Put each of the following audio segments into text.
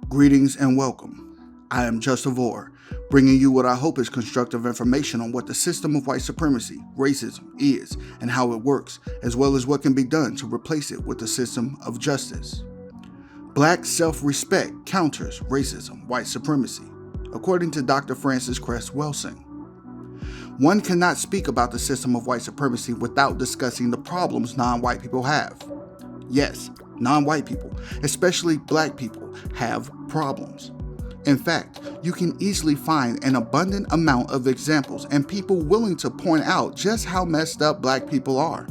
Greetings and welcome. I am JustaVOR, bringing you what I hope is constructive information on what the system of white supremacy, racism, is and how it works, as well as what can be done to replace it with the system of justice. Black self-respect counters racism, white supremacy, according to Dr. Francis Cress Welsing. One cannot speak about the system of white supremacy without discussing the problems non-white people have. Yes, non-white people, especially black people, have problems. In fact, you can easily find an abundant amount of examples and people willing to point out just how messed up black people are.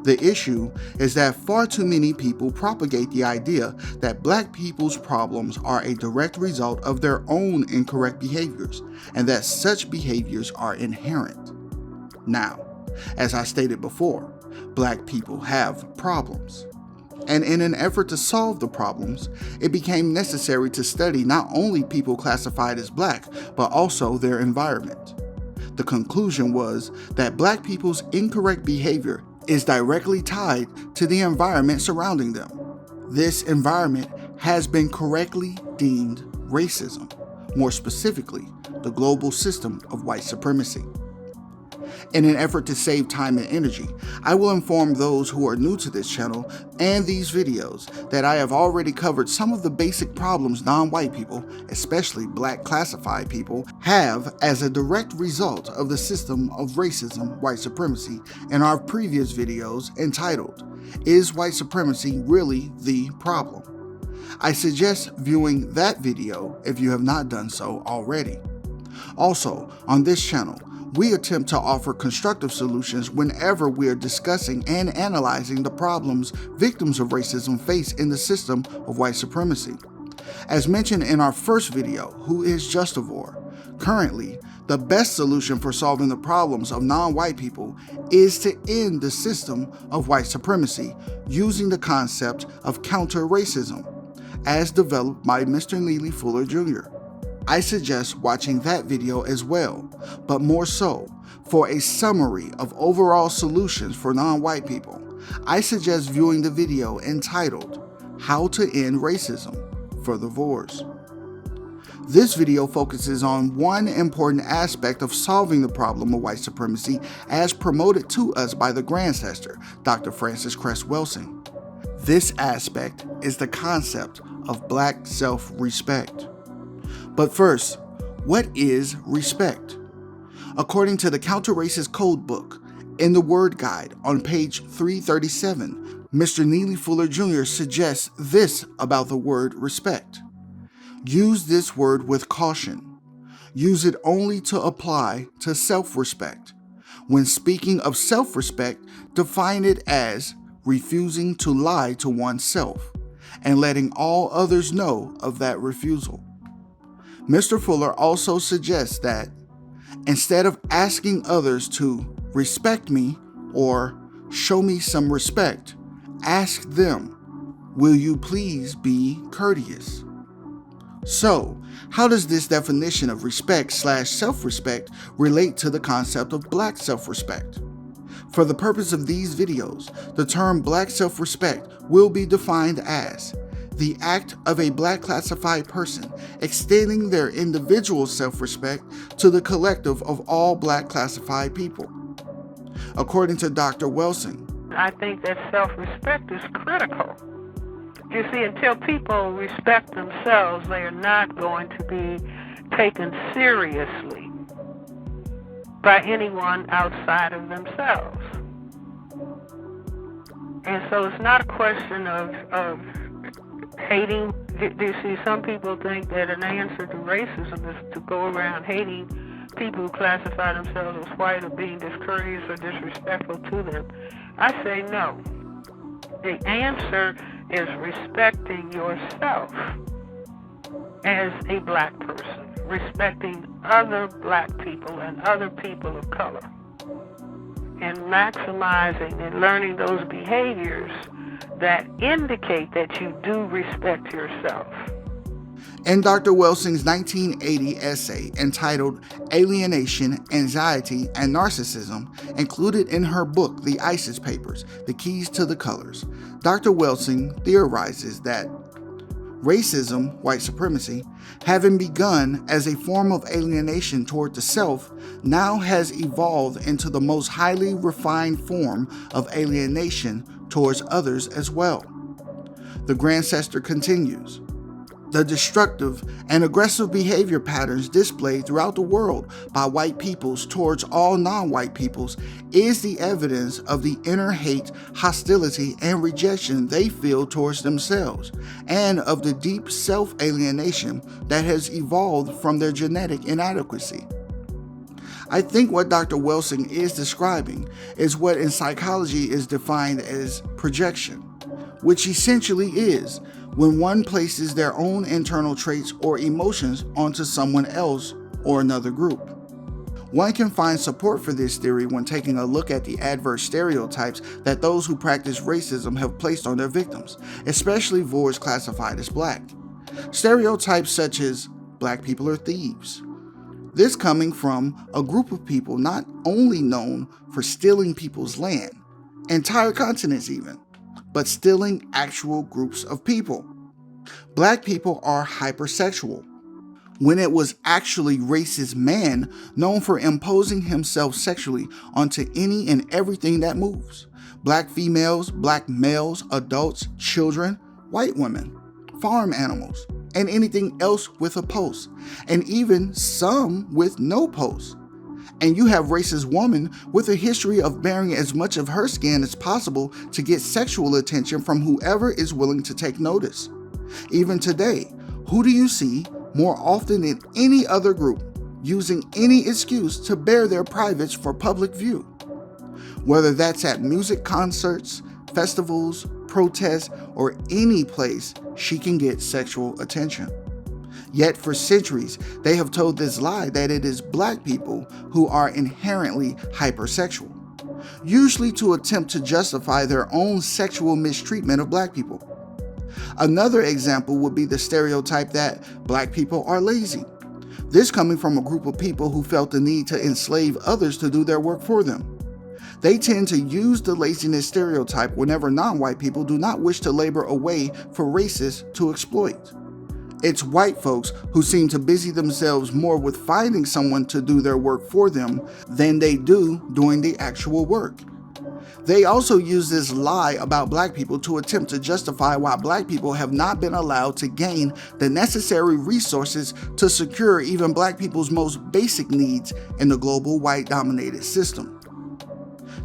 The issue is that far too many people propagate the idea that black people's problems are a direct result of their own incorrect behaviors, and that such behaviors are inherent. Now, as I stated before, black people have problems. And in an effort to solve the problems, it became necessary to study not only people classified as black, but also their environment. The conclusion was that black people's incorrect behavior is directly tied to the environment surrounding them. This environment has been correctly deemed racism, more specifically, the global system of white supremacy. In an effort to save time and energy, I will inform those who are new to this channel and these videos that I have already covered some of the basic problems non-white people, especially black classified people, have as a direct result of the system of racism, white supremacy, in our previous videos entitled, "Is White Supremacy Really the Problem?" I suggest viewing that video if you have not done so already. Also, on this channel, we attempt to offer constructive solutions whenever we are discussing and analyzing the problems victims of racism face in the system of white supremacy. As mentioned in our first video, Who is JustaVOR? Currently, the best solution for solving the problems of non-white people is to end the system of white supremacy using the concept of counter-racism, as developed by Mr. Neely Jr. I suggest watching that video as well, but more so, for a summary of overall solutions for non-white people, I suggest viewing the video entitled, How to End Racism, for the VORs. This video focuses on one important aspect of solving the problem of white supremacy as promoted to us by the Grandcestor, Dr. Francis Cress Welsing. This aspect is the concept of black self-respect. But first, what is respect? According to the Counter-Racist Code Book, in the Word Guide on page 337, Mr. Neely Jr. suggests this about the word respect. Use this word with caution. Use it only to apply to self-respect. When speaking of self-respect, define it as refusing to lie to oneself and letting all others know of that refusal. Mr. Fuller also suggests that instead of asking others to respect me or show me some respect, ask them, will you please be courteous? So, how does this definition of respect/self-respect relate to the concept of black self-respect? For the purpose of these videos, the term black self-respect will be defined as the act of a black classified person extending their individual self-respect to the collective of all black classified people. According to Dr. Welsing, I think that self-respect is critical. You see, until people respect themselves, they are not going to be taken seriously by anyone outside of themselves. And so it's not a question of hating. Do you see, some people think that an answer to racism is to go around hating people who classify themselves as white or being discourteous or disrespectful to them. I say no. The answer is respecting yourself as a black person, respecting other black people and other people of color, and maximizing and learning those behaviors that indicate that you do respect yourself. In Dr. Welsing's 1980 essay entitled Alienation, Anxiety, and Narcissism, included in her book The ISIS Papers, The Keys to the Colors, Dr. Welsing theorizes that Racism, white supremacy, having begun as a form of alienation toward the self, now has evolved into the most highly refined form of alienation towards others as well. The Grandcestor continues. The destructive and aggressive behavior patterns displayed throughout the world by white peoples towards all non-white peoples is the evidence of the inner hate, hostility, and rejection they feel towards themselves, and of the deep self-alienation that has evolved from their genetic inadequacy. I think what Dr. Welsing is describing is what in psychology is defined as projection, which essentially is when one places their own internal traits or emotions onto someone else or another group. One can find support for this theory when taking a look at the adverse stereotypes that those who practice racism have placed on their victims, especially VORs classified as black. Stereotypes such as black people are thieves. This coming from a group of people not only known for stealing people's land, entire continents even, but stealing actual groups of people. Black people are hypersexual, when it was actually racist man known for imposing himself sexually onto any and everything that moves. Black females, black males, adults, children, white women, farm animals, and anything else with a post, and even some with no post. And you have racist woman with a history of bearing as much of her skin as possible to get sexual attention from whoever is willing to take notice. Even today, who do you see more often than any other group using any excuse to bare their privates for public view? Whether that's at music concerts, festivals, protests, or any place she can get sexual attention. Yet for centuries, they have told this lie that it is black people who are inherently hypersexual, usually to attempt to justify their own sexual mistreatment of black people. Another example would be the stereotype that black people are lazy. This coming from a group of people who felt the need to enslave others to do their work for them. They tend to use the laziness stereotype whenever non-white people do not wish to labor away for racists to exploit. It's white folks who seem to busy themselves more with finding someone to do their work for them than they do doing the actual work. They also use this lie about black people to attempt to justify why black people have not been allowed to gain the necessary resources to secure even black people's most basic needs in the global white-dominated system.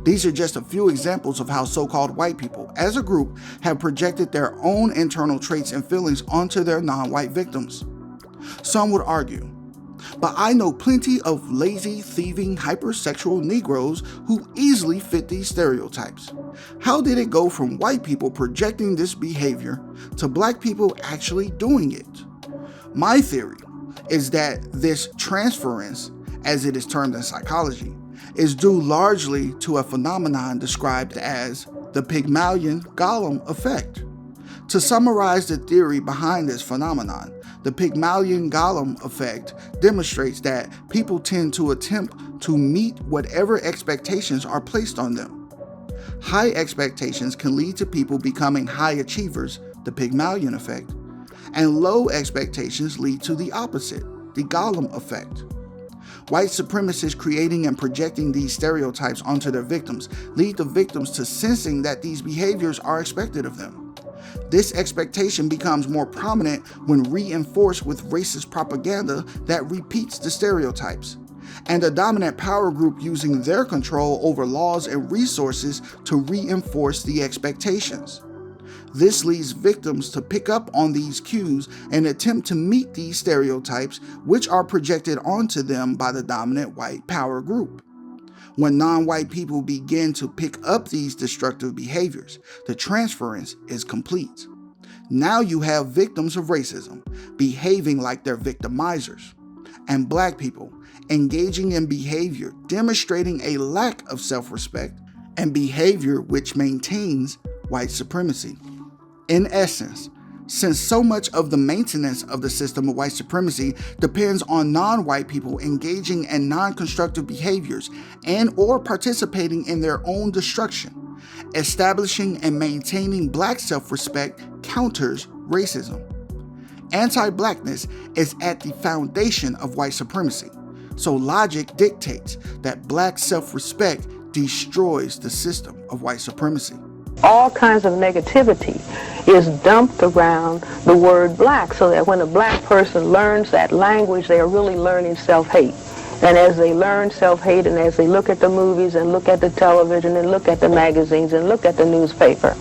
These are just a few examples of how so-called white people, as a group, have projected their own internal traits and feelings onto their non-white victims. Some would argue, but I know plenty of lazy, thieving, hypersexual Negroes who easily fit these stereotypes. How did it go from white people projecting this behavior to black people actually doing it? My theory is that this transference, as it is termed in psychology, is due largely to a phenomenon described as the Pygmalion-Gollum effect. To summarize the theory behind this phenomenon, the Pygmalion-Gollum effect demonstrates that people tend to attempt to meet whatever expectations are placed on them. High expectations can lead to people becoming high achievers, the Pygmalion effect, and low expectations lead to the opposite, the Gollum effect. White supremacists creating and projecting these stereotypes onto their victims lead the victims to sensing that these behaviors are expected of them. This expectation becomes more prominent when reinforced with racist propaganda that repeats the stereotypes, and a dominant power group using their control over laws and resources to reinforce the expectations. This leads victims to pick up on these cues and attempt to meet these stereotypes, which are projected onto them by the dominant white power group. When non-white people begin to pick up these destructive behaviors, the transference is complete. Now you have victims of racism behaving like they're victimizers, and black people engaging in behavior demonstrating a lack of self-respect and behavior which maintains white supremacy. In essence, since so much of the maintenance of the system of white supremacy depends on non-white people engaging in non-constructive behaviors and or participating in their own destruction, establishing and maintaining black self-respect counters racism. Anti-blackness is at the foundation of white supremacy, so logic dictates that black self-respect destroys the system of white supremacy. All kinds of negativity is dumped around the word black, so that when a black person learns that language, they are really learning self-hate. And as they learn self-hate, and as they look at the movies and look at the television and look at the magazines and look at the newspaper,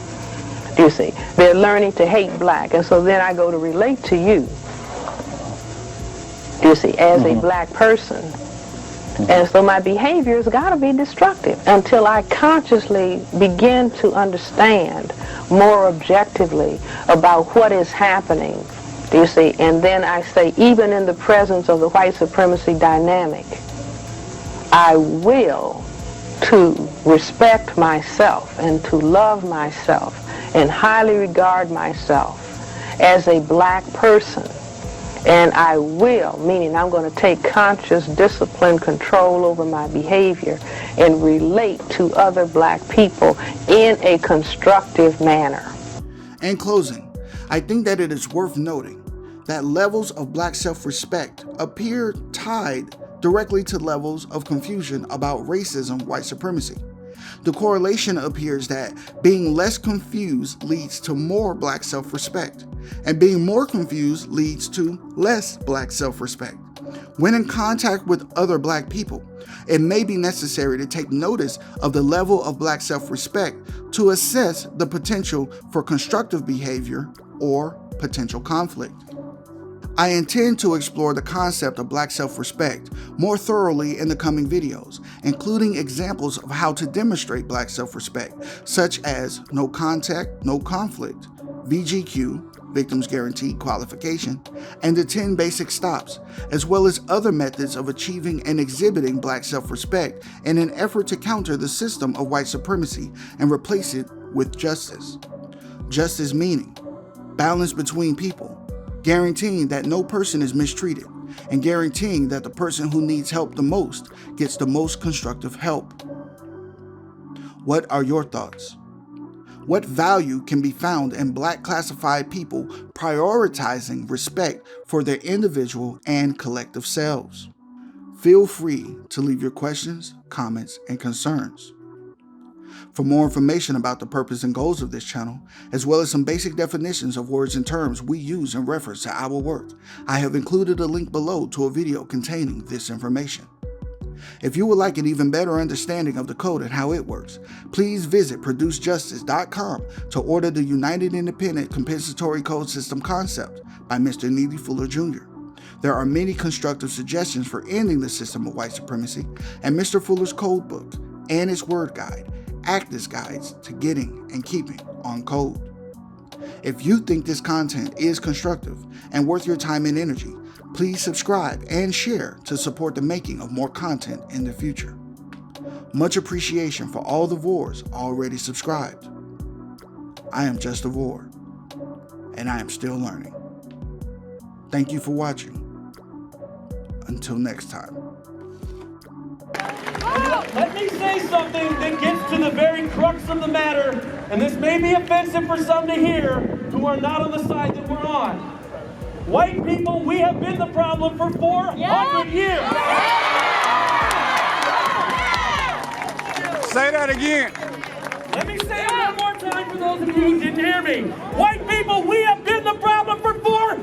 you see, they're learning to hate black. And so then I go to relate to you, you see, as a black person. And so my behavior has got to be destructive until I consciously begin to understand more objectively about what is happening, you see. And then I say, even in the presence of the white supremacy dynamic, I will to respect myself and to love myself and highly regard myself as a black person. And I will, meaning I'm going to take conscious, disciplined control over my behavior and relate to other black people in a constructive manner. In closing, I think that it is worth noting that levels of black self-respect appear tied directly to levels of confusion about racism, white supremacy. The correlation appears that being less confused leads to more black self-respect, and being more confused leads to less black self-respect. When in contact with other black people, it may be necessary to take notice of the level of black self-respect to assess the potential for constructive behavior or potential conflict. I intend to explore the concept of black self-respect more thoroughly in the coming videos, including examples of how to demonstrate black self-respect, such as no contact, no conflict, VGQ, Victims Guaranteed Qualification, and the 10 basic stops, as well as other methods of achieving and exhibiting black self-respect in an effort to counter the system of white supremacy and replace it with justice. Justice meaning balance between people, guaranteeing that no person is mistreated, and guaranteeing that the person who needs help the most gets the most constructive help. What are your thoughts? What value can be found in black classified people prioritizing respect for their individual and collective selves? Feel free to leave your questions, comments, and concerns. For more information about the purpose and goals of this channel, as well as some basic definitions of words and terms we use in reference to our work, I have included a link below to a video containing this information. If you would like an even better understanding of the code and how it works, please visit producejustice.com to order the United Independent Compensatory Code System Concept by Mr. Neely Fuller Jr. There are many constructive suggestions for ending the system of white supremacy, and Mr. Fuller's code book and its word guide act as guides to getting and keeping on code. If you think this content is constructive and worth your time and energy, please subscribe and share to support the making of more content in the future. Much appreciation for all the VORs already subscribed. I am JustaVOR, and I am still learning. Thank you for watching. Until next time. Let me say something that gets to the very crux of the matter, and this may be offensive for some to hear who are not on the side that we're on. White people, we have been the problem for 400 years. Say that again. Let me say it one more time for those of you who didn't hear me. White people, we have been the problem for 400